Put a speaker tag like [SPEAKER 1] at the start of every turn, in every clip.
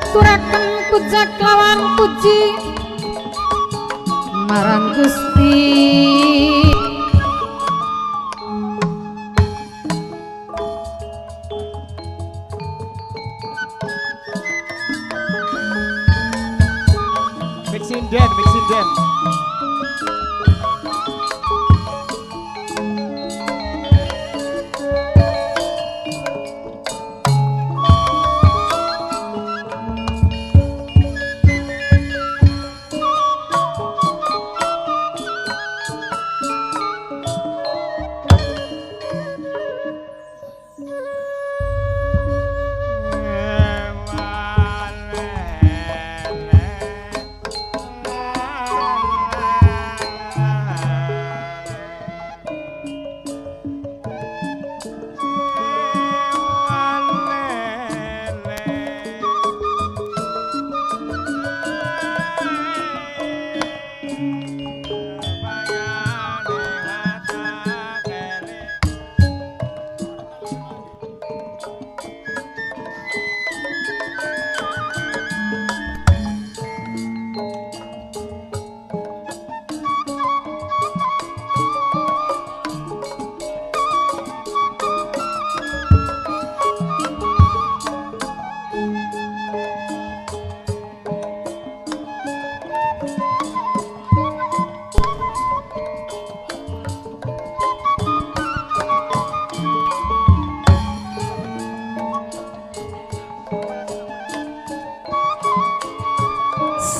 [SPEAKER 1] ngaturaken puja lawan puji marang Gusti.
[SPEAKER 2] Mixin den.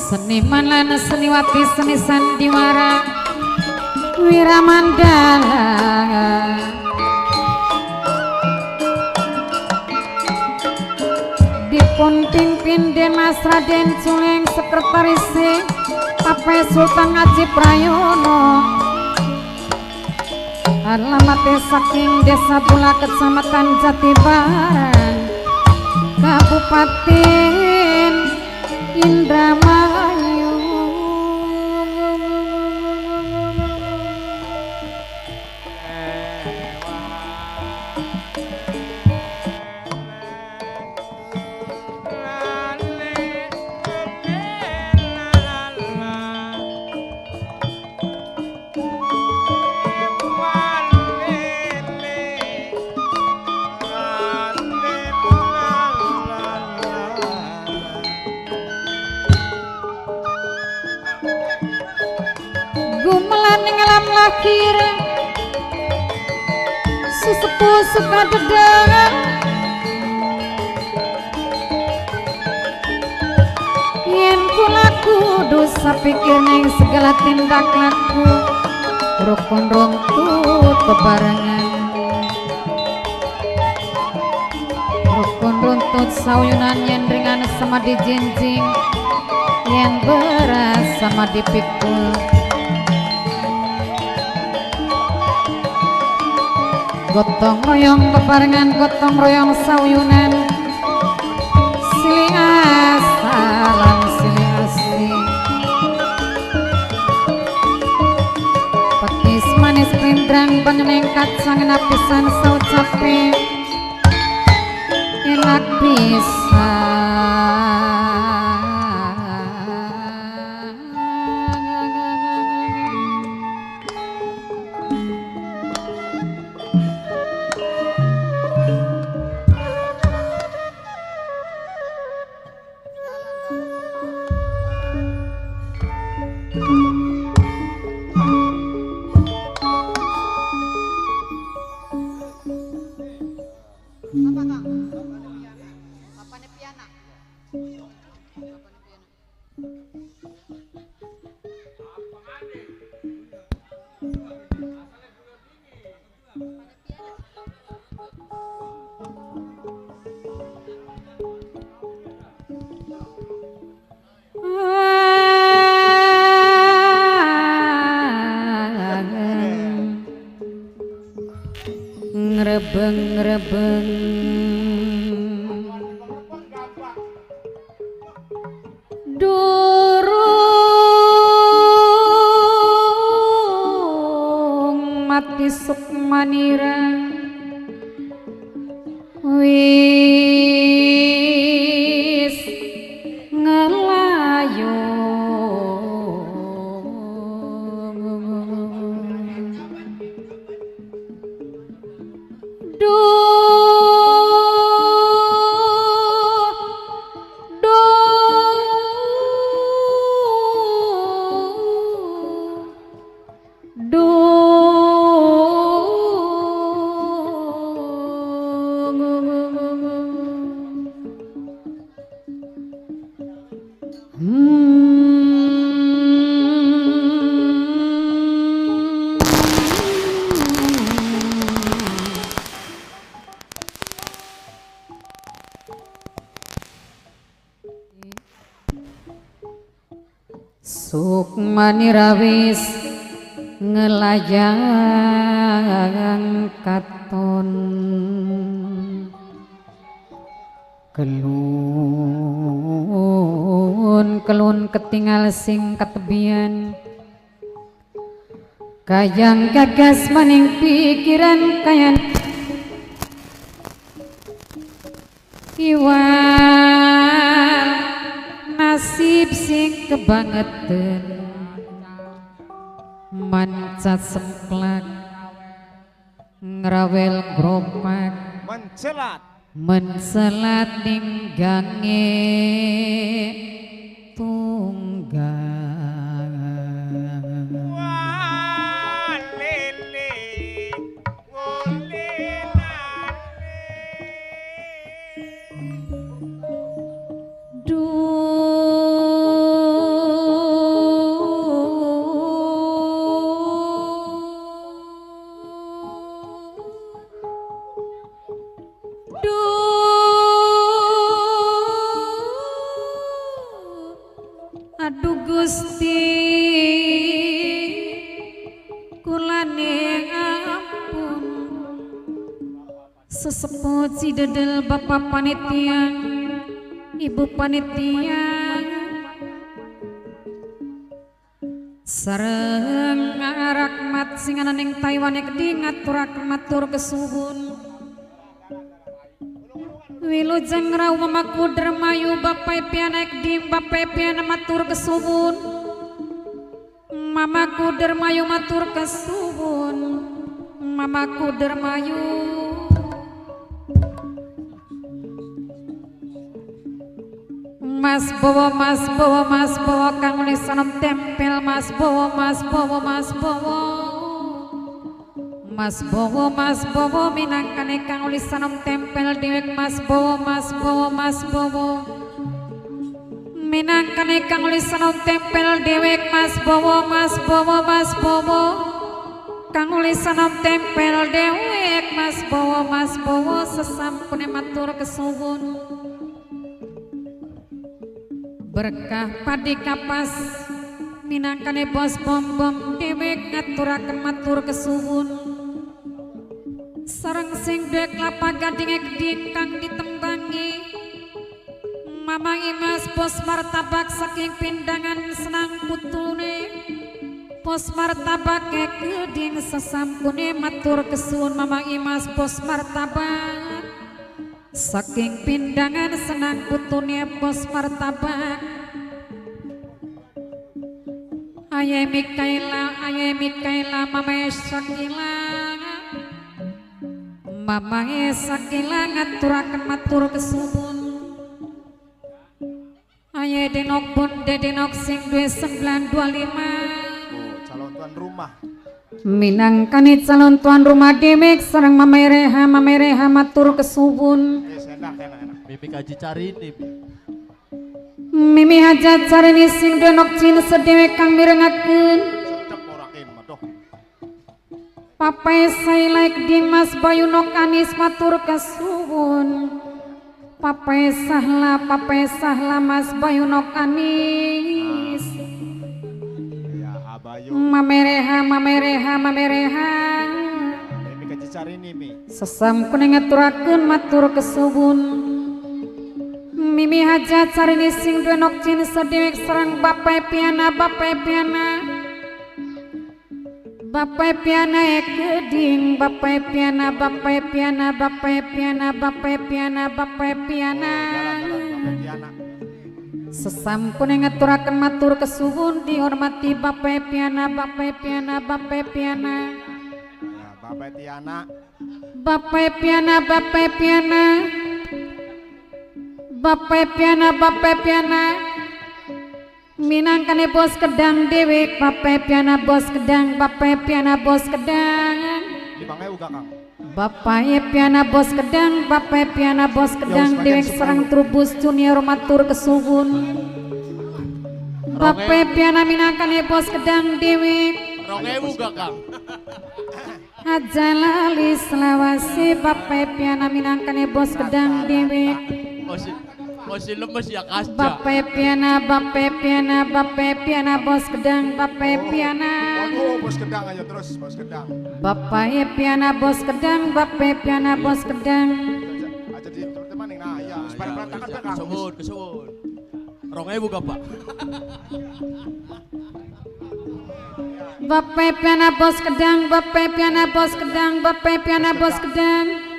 [SPEAKER 1] Seniman lan seniwati seni sandiwara Wiramandala dipun pimpin Demas Raden Culeng Sekretaris Pape Sultan Haji Prayono. Alamatnya saking Desa Bula Kecamatan Jatibarang Kabupaten Indramayu. Gumelan ing alam lahir sesepuh suka dedang yen kula kudu sapikir ning segala tindak laku rukun runtut bebarengan rukun runtut sauyunan yen ringan sama dijinjing yen beras sama dipikul gotong royong bebarengan gotong royong sauyunan silih asalan silih asli petis manis rindrang panjeneng kacang napisan saucape enak pisan. Ngrebeng-ngrebeng durung mati sukmanira wis Sukmani rawis ngelayang katon kelun ketinggal sing katebian kayang gagas maning pikiran kayan iwan nasib sing kebangetan mancat semplak ngrawel gromak mencelat ning gange tunggang
[SPEAKER 2] walele
[SPEAKER 1] aduh Gusti kulane ampun sesepuh Cidedel Bapak Panitia Ibu Panitia sareng ngarakmat sing ana ning Taiwan gede ngaturaken matur kesuwun wilujeng raw mamaku dermayu bapai pianek di bapai piana matur kesuwun mamaku dermayu matur kesuwun mamaku dermayu Mas Bowo kang lisanem tempel Mas Bowo minangkane kang lisanem tempel dewek Mas Bowo minangkane kang lisanem tempel dewek Mas Bowo kang lisanem tempel dewek Mas Bowo sesampune matur kesuwun berkah padi kapas minangkane bos bom dewek ngaturaken matur kesuwun sareng sing dek kelapa gading geding kang ditembangi Mamang Imas bos martabak saking pindangan senang putune bos martabak geding sesampune matur kesuwun Mamang Imas bos martabak saking pindangan senang putune bos martabak Ayah Mikaela Mama Sakila Mama Sakila ngaturaken matur kesuwun Ayah Denok Bonde Denok sing duwe 925
[SPEAKER 2] calon tuan rumah
[SPEAKER 1] minangkani calon tuan rumah dewek sareng Mama Reha matur kesuwun
[SPEAKER 2] Mimi kaji cari ini
[SPEAKER 1] Mimi hajat carini sing denok cin sedewek kang mirengakeun
[SPEAKER 2] sedep orakin madoh
[SPEAKER 1] Papai sailek Dimas Bayu nok Anis matur kesuwun Papai sahla Mas Bayu nok Anis
[SPEAKER 2] ya abayu
[SPEAKER 1] Mamereha
[SPEAKER 2] Mimi kaji cari ini Mi
[SPEAKER 1] sesampun ngaturakeun matur kesuwun Mimi hajat sarini sing duwe nok cin sedewek sareng Bapai piana geding Bapai piana sesampun ngaturaken matur kesuwun dihormati Bapai piana
[SPEAKER 2] ya Bapak Tiana
[SPEAKER 1] Bapak piana minangkane bos kedang dewek Bapak piana bos kedang
[SPEAKER 2] Dimangnya uga Kang.
[SPEAKER 1] Bapak piana bos kedang dewek serang trubus junior matur kesuwun Bapak piana minangkane bos kedang dewek
[SPEAKER 2] 2000 uga Kang.
[SPEAKER 1] aja lali selawase Bapak piana minangkane bos kedang dewek
[SPEAKER 2] Masih lemes ya kasca.
[SPEAKER 1] Bapak piana bos kedang Bapak piana
[SPEAKER 2] Waduh, bos kedang aja terus, bos kedang.
[SPEAKER 1] Bapak piana bos kedang
[SPEAKER 2] Aja di teman-teman nah ya, supaya berantakan Kang.
[SPEAKER 3] Kesuwun. 2000 gak Pak?
[SPEAKER 1] Bapak piana bos kedang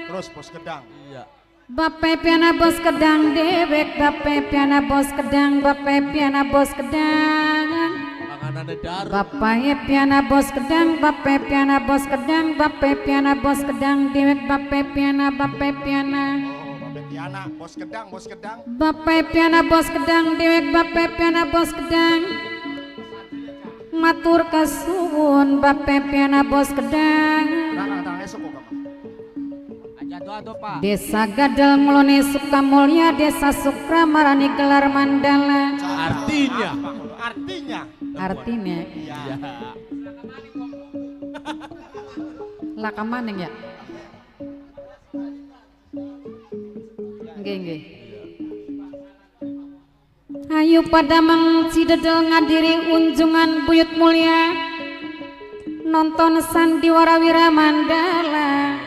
[SPEAKER 2] Terus bos kedang.
[SPEAKER 3] Iya.
[SPEAKER 1] Bapak piana bos kedang dewek Bapak piana bos kedang
[SPEAKER 3] Panganane daru.
[SPEAKER 1] Bapak piana bos kedang dewek Bapak piana
[SPEAKER 2] Oh, Bapak Tiana, bos kedang.
[SPEAKER 1] Bapak piana bos kedang dewek Bapak piana bos kedang matur kasuwun Bapak piana bos kedang
[SPEAKER 2] Nah, esok kok Kang.
[SPEAKER 1] Desa Gadel Mulone Sukamulya Desa Sukra Marani gelar mandala Artinya
[SPEAKER 2] Iya.
[SPEAKER 1] laka maning ya nggih ayo pada mangcidedel ngadiri unjungan buyut mulia nonton sandiwara wiramandala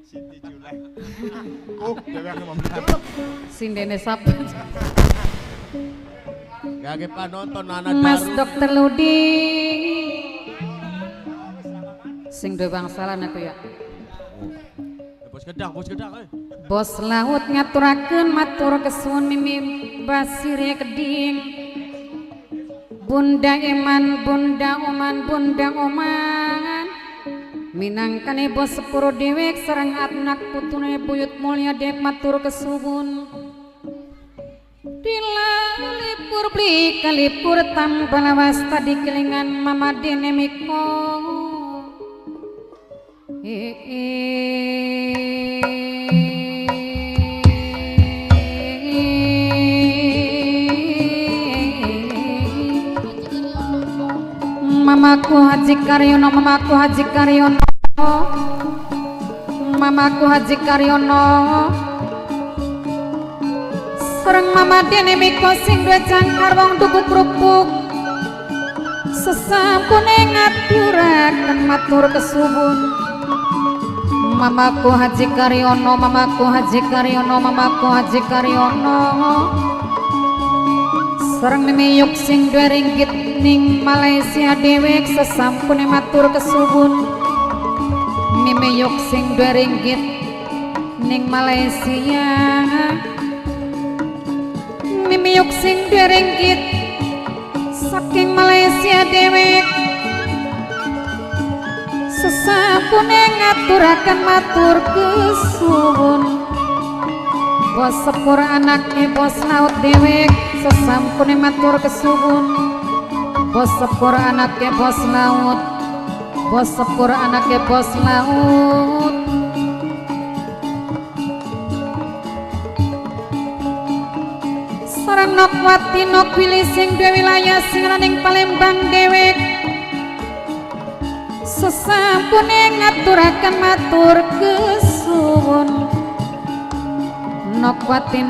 [SPEAKER 2] Sindi Julek. Dewe aku mau menceluk.
[SPEAKER 1] sindene sapa
[SPEAKER 3] Gak Pak nonton anak
[SPEAKER 1] Mas
[SPEAKER 3] daru.
[SPEAKER 1] Dokter Ludi sing duwe bangsalan aku ya
[SPEAKER 3] Bos gedang
[SPEAKER 1] Bos laut ngaturakeun matur kesuwun mimi basire keding Bunda Eman Bunda Oman minangkane bos sepuro dewek sareng anak putune buyut mulya dek matur kesuwun Dilalipur beli kalipur tambah lawas tadi kelingan mama dene miko Mamaku Haji Karyono sareng mama dene miko sing duwe jangkar wong dukuk-rupuk sesampune ngaturaken matur kesuwun Mamaku Haji Karyono sareng mimiyuk sing duwe ringgit ning Malaysia dewek sesampune matur kesuwun mimiyuk sing duwe ringgit ning Malaysia mimiyuk sing duwe ringgit saking Malaysia dewek sesampune ngaturaken matur kesuwun bos sepur anake bos laut dewek sesampune matur kesuwun bos sepur anake bos laut sareng Nokwati Nokwili sing duwe wilayah sing ana ning Palembang dewek sesampune ngaturaken matur kesuwun Nokwati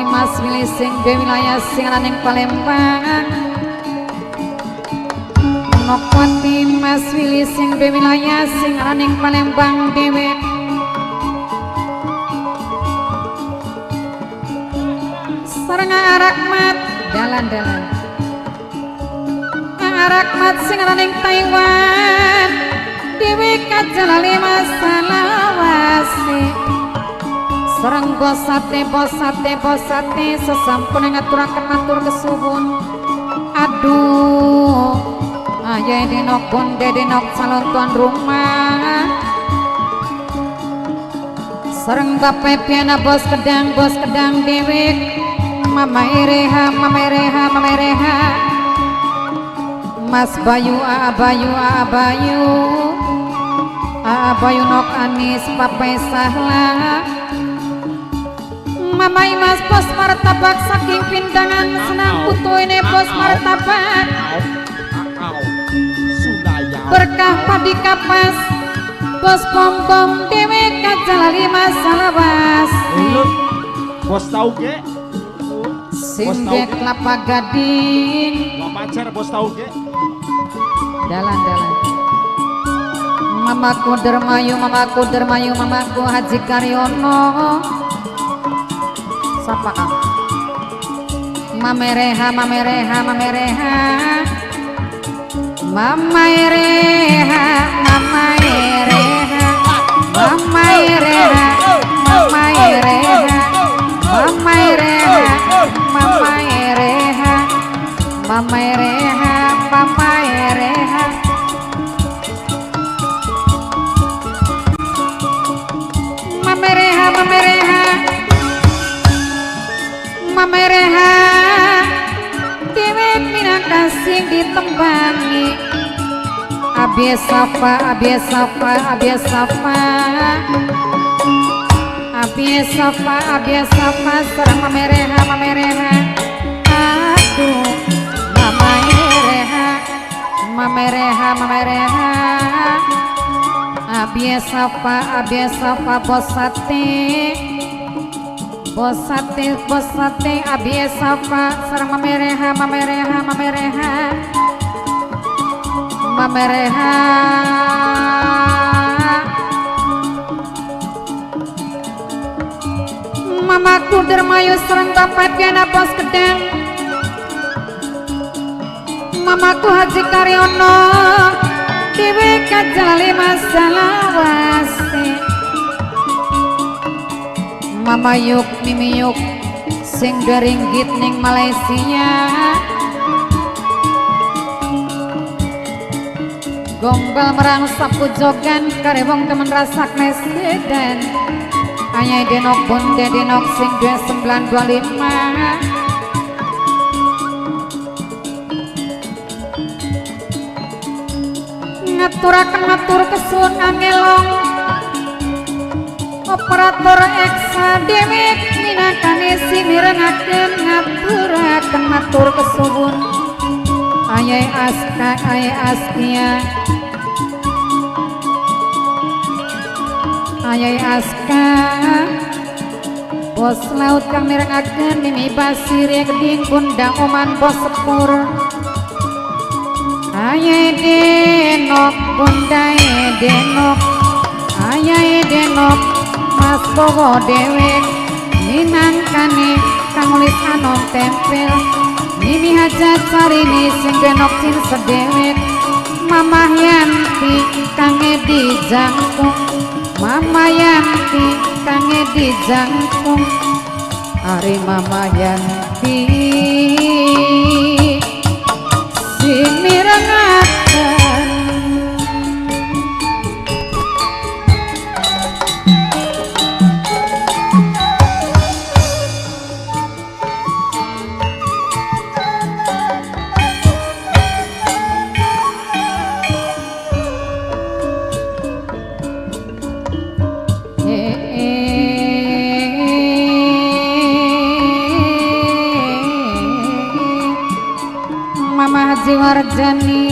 [SPEAKER 1] Mas Willy sing duwe wilayah sing ana ning Palembang Nokwati Mas Willy sing duwe wilayah sing ana ning Palembang dewek sareng Arakmat dalan-dalan Arakmat sing ana ning Taiwan dhewe kajalali masalawase sareng bos sate sesampune ngaturaken matur kesuwun aduh ayah dinok bonde dinok calon tuan rumah sareng bapak piana bos kedang dewek mama ireha Mas Bayu Abayu nok anis papai sahla Mamai mas bos martabak saking pindangan senang putu ini bos martabak berkah padi kapas bos pom dewe kajalali masalah bas
[SPEAKER 2] Bos tahu ke?
[SPEAKER 1] sindek kelapa gading
[SPEAKER 2] Pacar bos tahu ke?
[SPEAKER 1] dalan mamaku dermayu mamaku Haji Karyono sapa kang mamereha dewek minang kasih ditembangi Abiesafa serang mamereha aduh mamereha Abiesafa bosate Abiesafa serang mamereha mamaku dermayu serang bapak piana bos kedang mamaku Haji Karyono dewe kajalali masalah wasi mama yuk mimi yuk sing ringgit ning Malaysia gombal merang sapu jogan karewong temen rasak nesden ayah denok bonde denok sing 2925 ngaturaken matur kesun angelong operator eksa dewek minakane si mirengaken ngaturaken matur kesuwun ayah Askia bos laut kang mirengaken mimi basire keding bunda oman bos sepur ayah denok bunda denok ayah denok mas bowo dewek minangkane kang nulis anom tempel mimi hajat sarini sing denok cin sedewek mamah Yanti kange di jangkung Mama Yanti kange di jangkung Ari Mama Yanti si mirengaken Warjani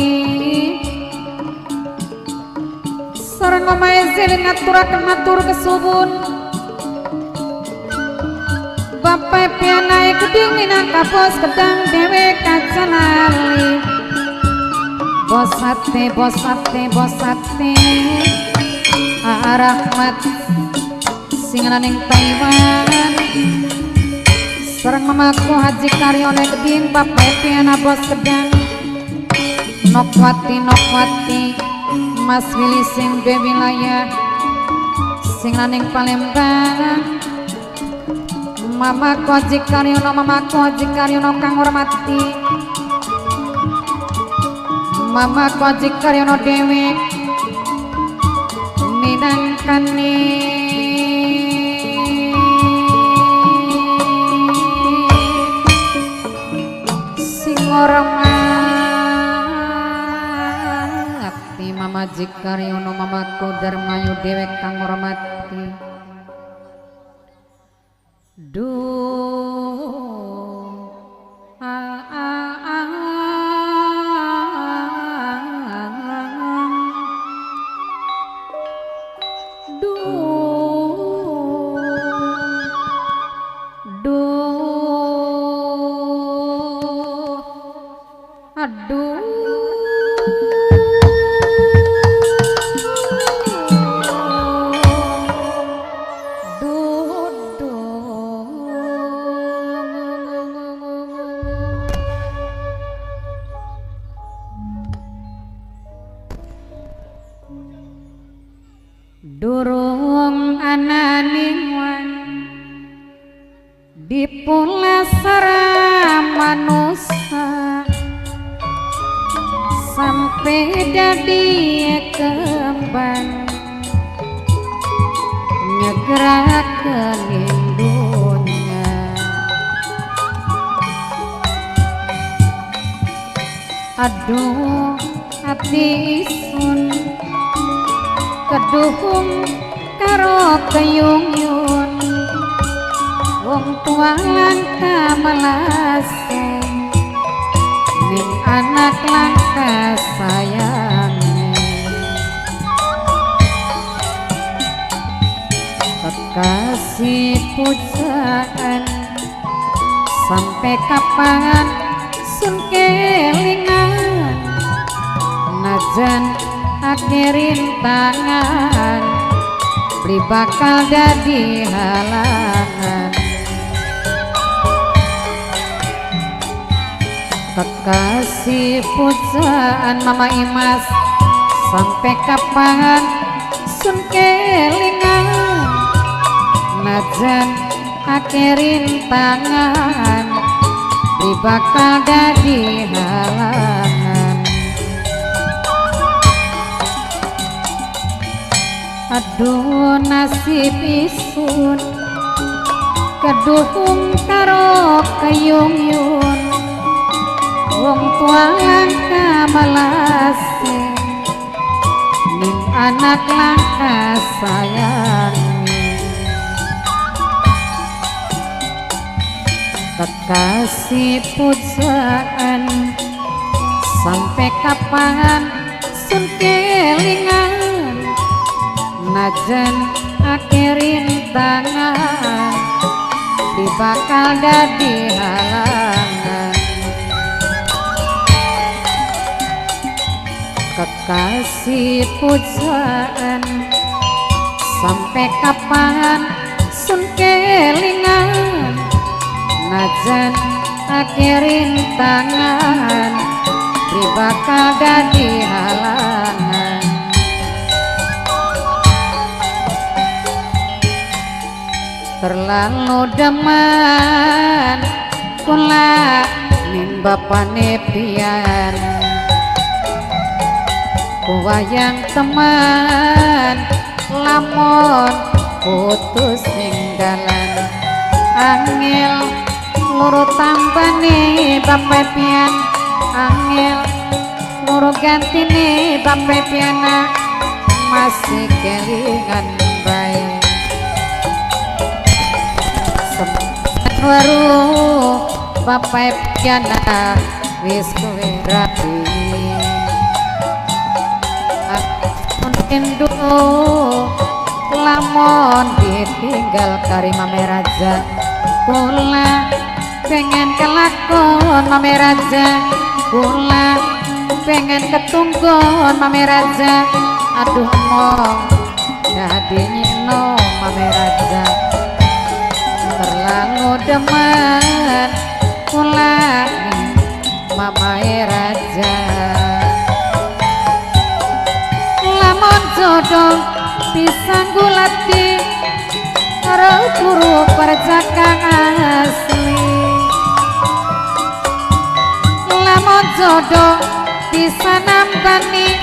[SPEAKER 1] sareng omahe Zelin ngaturaken matur kesuwun bapak pianae keding minangka bos kedang dewek kajalali bosate Rahmat singananing Taiwan sareng mamaku Haji Karyono keding bapak piana bos kedang Nokwati Mas Willy sing duwe wilayah sing naning Palembang Mamaku Haji Karyono kang hormati Mama Kojik Karyono Dewi minangkani sing hormati Mama Jikaryono Mama Kodarmayu Dewi kang hormati durung ananing di pulasara manusia sampai dadi kembang ngegerakkeun dunya aduh ati isun keduhung karo keyung-yung wong tua langka melase ning anak langka sayange kekasih pujaan sampai kapan sun kelingan najan akhirin tangan beli bakal dadi halangan kekasih pujaan Mama Imas sampai kapan sun kelingan najan akhirin tangan beli bakal dadi halangan aduh nasib isun keduhung karo keyung-yung wong tua langka melase ning anak langka sayange kekasih pujaan sampai kapan sun kelingan najan akhirin tangan di bakal dadi halangan kekasih pujaan sampai kapan sun kelingan najan akhirin tangan di bakal dadi halangan terlalu demen kula ning bapane pian kuwayang teman lamun putus ninggalan angel loro tambane bapak pian angel loro gantine bapak piana masih kelingan bae waru bapak piana wis kowe rapi mungkin dulu lamun ditinggal kari Mame Raja kula pengen kelakon Mame Raja kula pengen ketunggon Mame Raja aduh mong dadi nyino Mame Raja terlalu demen kula Mame Raja lamun jodoh pisang gulati karo guru perjakang asli lamun jodoh bisa nambani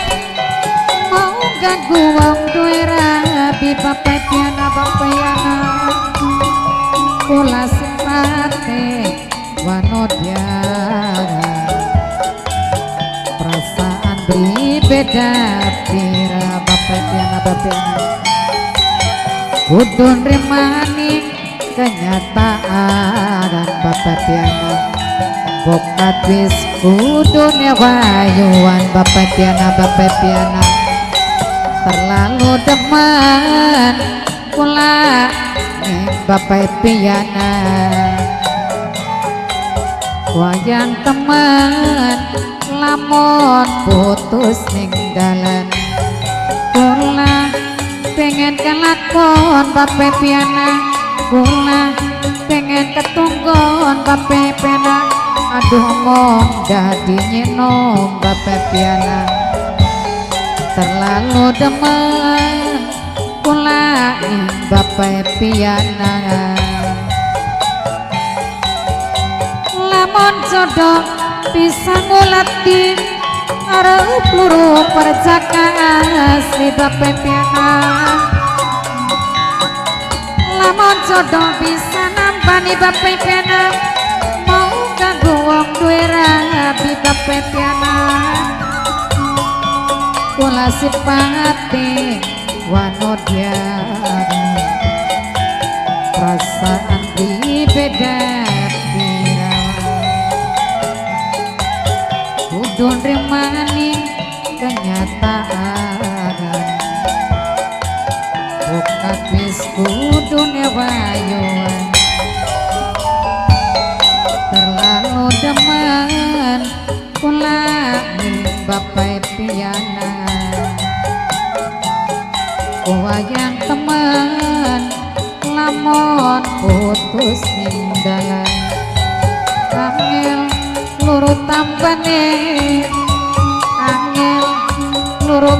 [SPEAKER 1] mau ganggu wong duwe rabi bapak piana kula simpate wanodya perasaan berbeda pira bapak piana kudu nrimani kenyataan bapak piana bokat wis kudu newayuan bapak piana terlalu demen kula ning bapak piana wayang temen lamun putus ning dalan kula pengen kelakon bapak piana kula pengen ketunggon bapak piana aduh mong dadi nyenom bapak piana terlalu demen kula ing bapak piana lamun jodoh bisa ngulati arep luru perjaka si bapak piana lamun jodoh bisa nambani bapak piana mau ganggu wong duwe rabi bapak piana kula sipate wanodya perasaan beda pira kudu nrimani kenyataan bokat wis kudu newayuan terlalu demen kula ning bapak piana wayang temen lamun putus ning dalan angel luru tambane angel luru